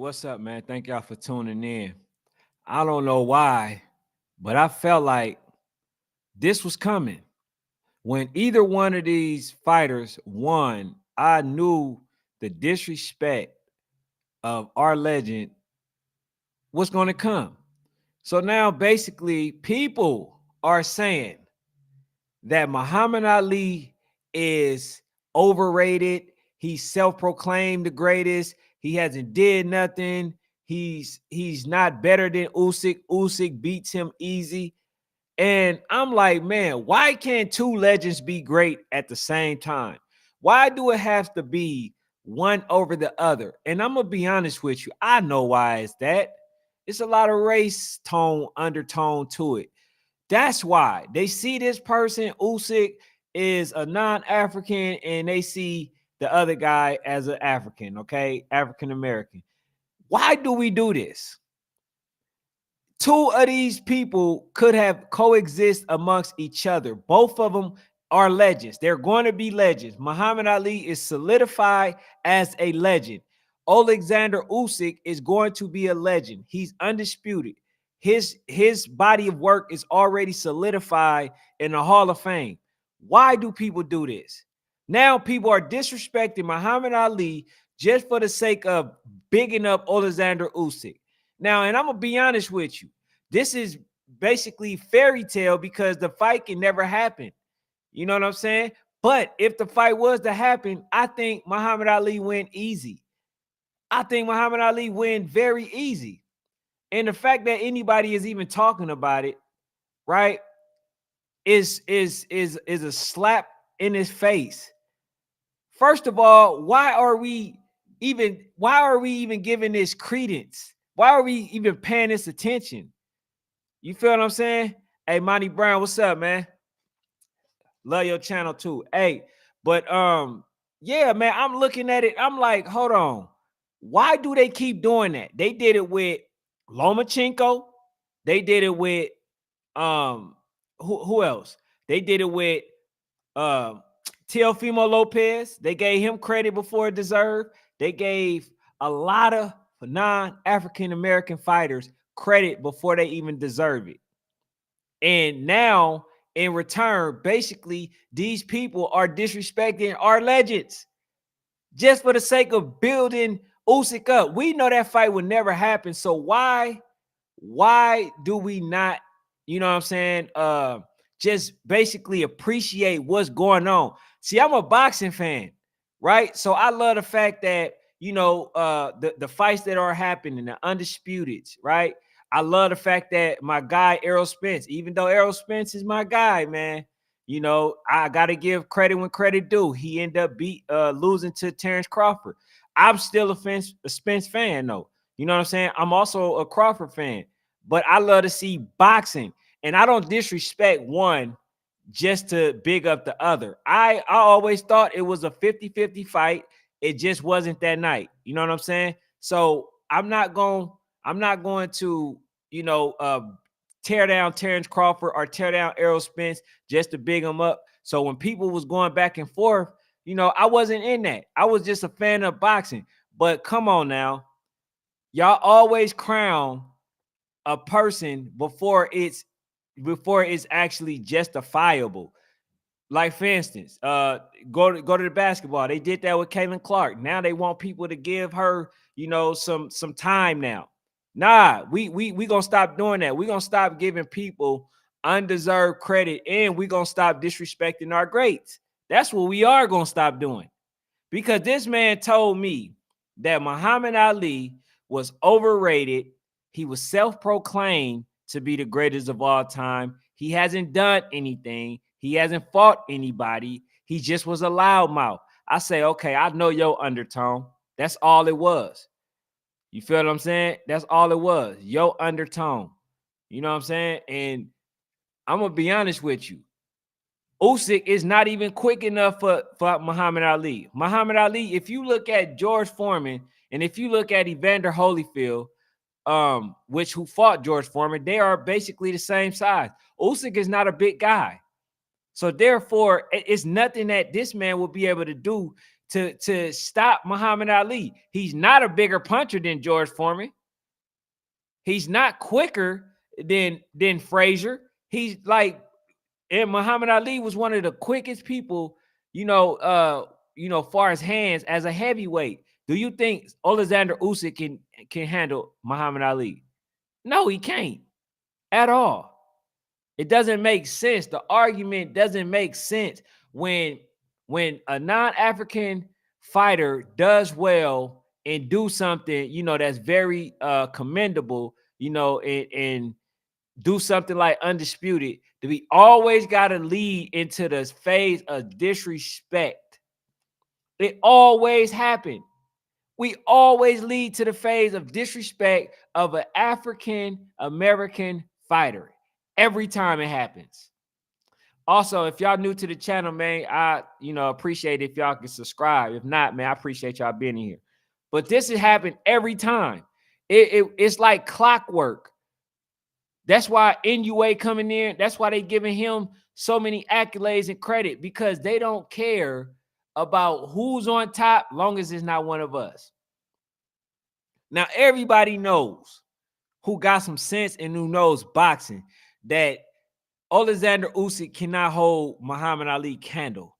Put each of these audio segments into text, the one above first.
What's up, man? Thank y'all for tuning in. I don't know why, but I felt like this was coming. When either one of these fighters won, I knew the disrespect of our legend was going to come. So now basically people are saying that Muhammad Ali is overrated. He's self-proclaimed the greatest. He hasn't did nothing. He's not better than Usyk. Usyk beats him easy. And I'm like, man, why can't two legends be great at the same time? Why do it have to be one over the other? And I'm gonna be honest with you. I know why it's that. It's a lot of race tone undertone to it. That's why they see this person, Usyk, is a non-African, and they see the other guy as an African, okay, African American. Why do we do this? Two of these people could have coexist amongst each other. Both of them are legends. They're going to be legends. Muhammad Ali is solidified as a legend. Alexander Usyk is going to be a legend. He's undisputed. His body of work is already solidified in the Hall of Fame. Why do people do this? Now people are disrespecting Muhammad Ali just for the sake of bigging up Alexander Usyk. Now, and I'm gonna be honest with you, this is basically fairy tale because the fight can never happen. You know what I'm saying? But if the fight was to happen, I think Muhammad Ali win easy. I think Muhammad Ali win very easy. And the fact that anybody is even talking about it, right, is a slap in his face. First of all, why are we even giving this credence? Why are we even paying this attention? You feel what I'm saying? Hey, Monty Brown, what's up, man? Love your channel too. Hey, but yeah, man, I'm looking at it. I'm like, hold on. Why do they keep doing that? They did it with Lomachenko. They did it with who else? They did it with um Teofimo Lopez. They gave him credit before it deserved. They gave a lot of non-African American fighters credit before they even deserve it. And now, in return, basically, these people are disrespecting our legends just for the sake of building Usyk up. We know that fight would never happen. So why do we not, you know what I'm saying, just basically appreciate what's going on? See, I'm a boxing fan, right? So I love the fact that, the fights that are happening, the undisputeds, right? I love the fact that my guy Errol Spence, even though Errol Spence is my guy, man, I got to give credit when credit due. He ended up losing to Terrence Crawford. I'm still a Spence fan, though. You know what I'm saying? I'm also a Crawford fan, but I love to see boxing, and I don't disrespect one just to big up the other. I always thought it was a 50-50 fight. It just wasn't that night. You know what I'm saying? So I'm not going to, tear down Terrence Crawford or tear down Errol Spence just to big him up. So when people was going back and forth, I wasn't in that. I was just a fan of boxing. But come on now. Y'all always crown a person before it's actually justifiable. Like, for instance, go to the basketball. They did that with Caitlin Clark. Now they want people to give her, some time now. Nah, we gonna stop doing that. We gonna stop giving people undeserved credit, and we gonna stop disrespecting our greats. That's what we are gonna stop doing. Because this man told me that Muhammad Ali was overrated. He was self-proclaimed to be the greatest of all time. He hasn't done anything. He hasn't fought anybody. He just was a loudmouth. I say, okay, I know your undertone. That's all it was. You feel what I'm saying? That's all it was. Your undertone. You know what I'm saying? And I'm going to be honest with you. Usyk is not even quick enough for Muhammad Ali. Muhammad Ali, if you look at George Foreman and if you look at Evander Holyfield, who fought George Foreman, they are basically the same size. Usyk is not a big guy. So therefore, it's nothing that this man will be able to do to stop Muhammad Ali. He's not a bigger puncher than George Foreman. He's not quicker than Frazier. He's like, and Muhammad Ali was one of the quickest people, far as hands as a heavyweight. Do you think Alexander Usyk can handle Muhammad Ali? No, he can't at all. It doesn't make sense. The argument doesn't make sense when a non-African fighter does well and do something, that's very commendable, and do something like undisputed. We always got to lead into this phase of disrespect. It always happened. We always lead to the phase of disrespect of an African American fighter every time it happens. Also, if y'all new to the channel, man, I appreciate it if y'all can subscribe. If not, man, I appreciate y'all being here. But this has happened every time. It's like clockwork. That's why NUA coming in. That's why they giving him so many accolades and credit, because they don't care about who's on top, long as it's not one of us. Now, everybody knows, who got some sense and who knows boxing, that Alexander Usyk cannot hold Muhammad Ali candle.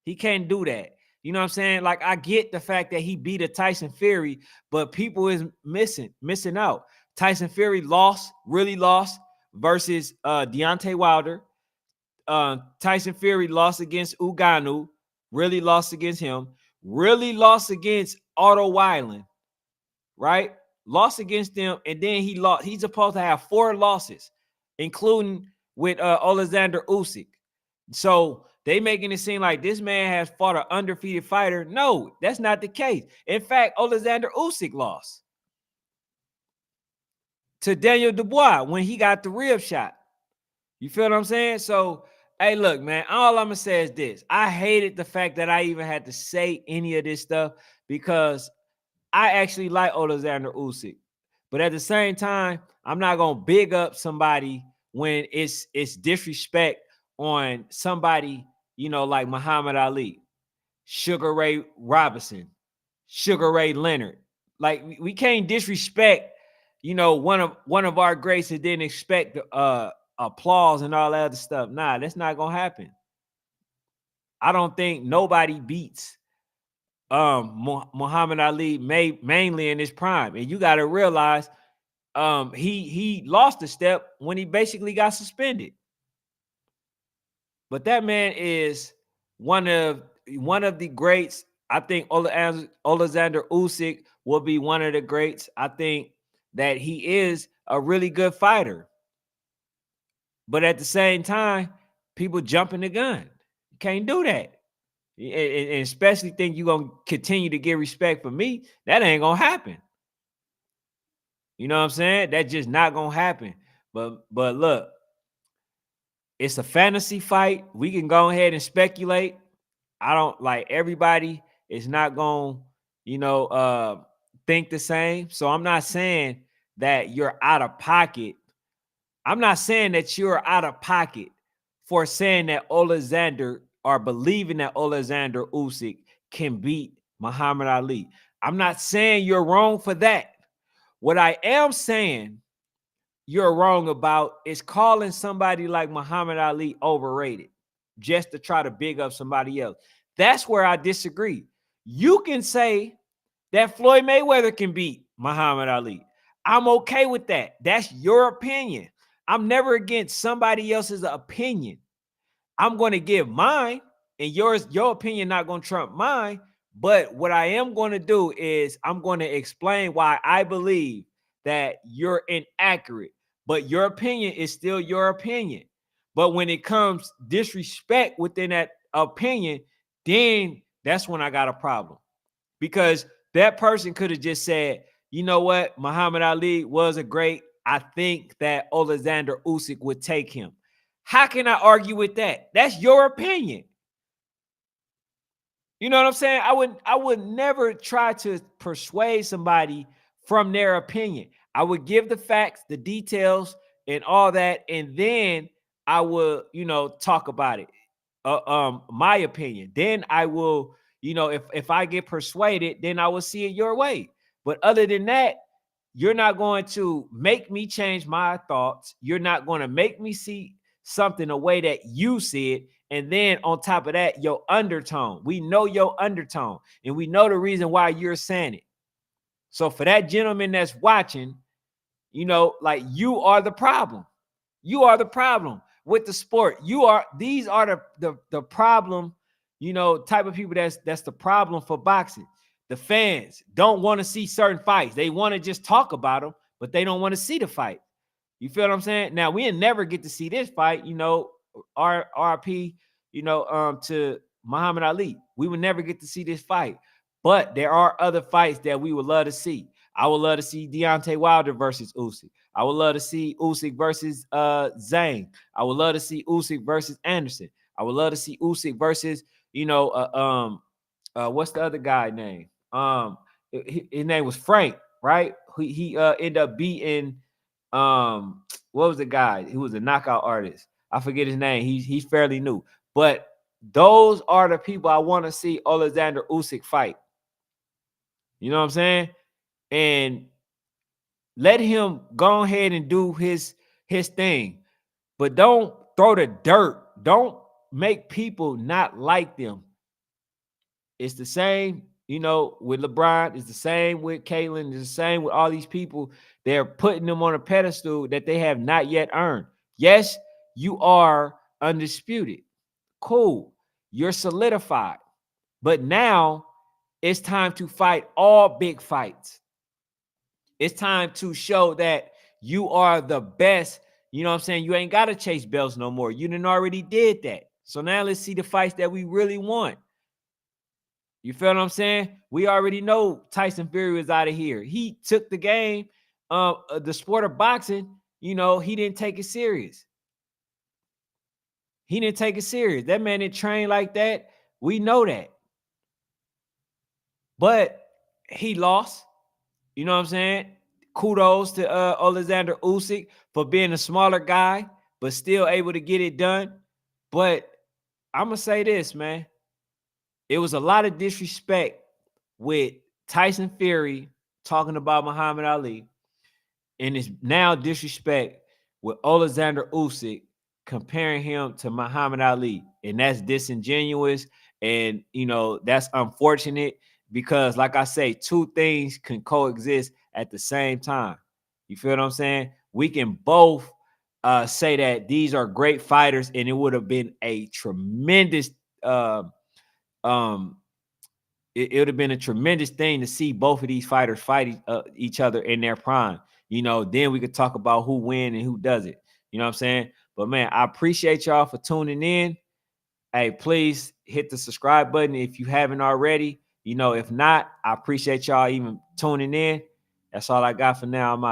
He can't do that. You know what I'm saying? Like, I get the fact that he beat a Tyson Fury, but people is missing out. Tyson Fury really lost versus Deontay Wilder. Tyson Fury lost against Ngannou, really lost against him, really lost against Otto Weiland, right? Lost against them, and then he lost. He's supposed to have 4 losses, including with Alexander Usyk. So they making it seem like this man has fought an undefeated fighter. No, that's not the case. In fact, Alexander Usyk lost to Daniel Dubois when he got the rib shot. You feel what I'm saying? So, hey, look, man, all I'm going to say is this. I hated the fact that I even had to say any of this stuff, because I actually like Alexander Usyk. But at the same time, I'm not going to big up somebody when it's disrespect on somebody, like Muhammad Ali, Sugar Ray Robinson, Sugar Ray Leonard. Like, we can't disrespect, one of our greats and didn't expect applause and all that other stuff. Nah, that's not gonna happen. I don't think nobody beats Muhammad Ali mainly in his prime. And you got to realize he lost a step when he basically got suspended. But that man is one of the greats. I think Alexander Usyk will be one of the greats. I think that he is a really good fighter. But at the same time, people jumping the gun. You can't do that. And especially think you're going to continue to get respect from me. That ain't going to happen. You know what I'm saying? That's just not going to happen. But look, it's a fantasy fight. We can go ahead and speculate. I don't like, everybody is not going to, think the same. So I'm not saying that you're out of pocket. I'm not saying that you're out of pocket for saying that Alexander, or believing that Alexander Usyk can beat Muhammad Ali. I'm not saying you're wrong for that. What I am saying you're wrong about is calling somebody like Muhammad Ali overrated just to try to big up somebody else. That's where I disagree. You can say that Floyd Mayweather can beat Muhammad Ali. I'm okay with that. That's your opinion. I'm never against somebody else's opinion. I'm going to give mine, and your opinion not going to trump mine. But what I am going to do is I'm going to explain why I believe that you're inaccurate. But your opinion is still your opinion. But when it comes disrespect within that opinion, then that's when I got a problem. Because that person could have just said, you know what, Muhammad Ali was a great. I think that Alexander Usyk would take him. How can I argue with that? That's your opinion. You know what I'm saying? I would never try to persuade somebody from their opinion. I would give the facts, the details, and all that, and then I will, talk about it. My opinion. Then I will, if I get persuaded, then I will see it your way. But other than that, you're not going to make me change my thoughts. You're not going to make me see something the way that you see it. And then on top of that, your undertone. We know your undertone, and we know the reason why you're saying it. So for that gentleman that's watching, like, you are the problem. You are the problem with the sport. These are the problem, type of people that's the problem for boxing. The fans don't want to see certain fights. They want to just talk about them, but they don't want to see the fight. You feel what I'm saying? Now, we never get to see this fight, RP, to Muhammad Ali. We would never get to see this fight. But there are other fights that we would love to see. I would love to see Deontay Wilder versus Usyk. I would love to see Usyk versus Zane. I would love to see Usyk versus Anderson. I would love to see Usyk versus, what's the other guy name? His name was Frank, right? He ended up beating what was the guy? He was a knockout artist. I forget his name. He's fairly new. But those are the people I want to see Alexander Usyk fight. You know what I'm saying? And let him go ahead and do his thing. But don't throw the dirt. Don't make people not like them. It's the same, with LeBron. It's the same with Caitlyn. It's the same with all these people. They're putting them on a pedestal that they have not yet earned. Yes, you are undisputed. Cool. You're solidified. But now it's time to fight all big fights. It's time to show that you are the best. You know what I'm saying? You ain't got to chase belts no more. You done already did that. So now let's see the fights that we really want. You feel what I'm saying? We already know Tyson Fury was out of here. He took the game, the sport of boxing, he didn't take it serious. He didn't take it serious. That man didn't train like that. We know that. But he lost. You know what I'm saying? Kudos to Alexander Usyk for being a smaller guy, but still able to get it done. But I'm going to say this, man. It was a lot of disrespect with Tyson Fury talking about Muhammad Ali, and it's now disrespect with Alexander Usyk comparing him to Muhammad Ali, and that's disingenuous, and that's unfortunate because, like I say, two things can coexist at the same time. You feel what I'm saying? We can both say that these are great fighters, and it would have been a tremendous it would have been a tremendous thing to see both of these fighters fight each other in their prime. Then we could talk about who win and who does it. You know what I'm saying? But man, I appreciate y'all for tuning in. Hey, please hit the subscribe button if you haven't already. If not, I appreciate y'all even tuning in. That's all I got for now. I'm out.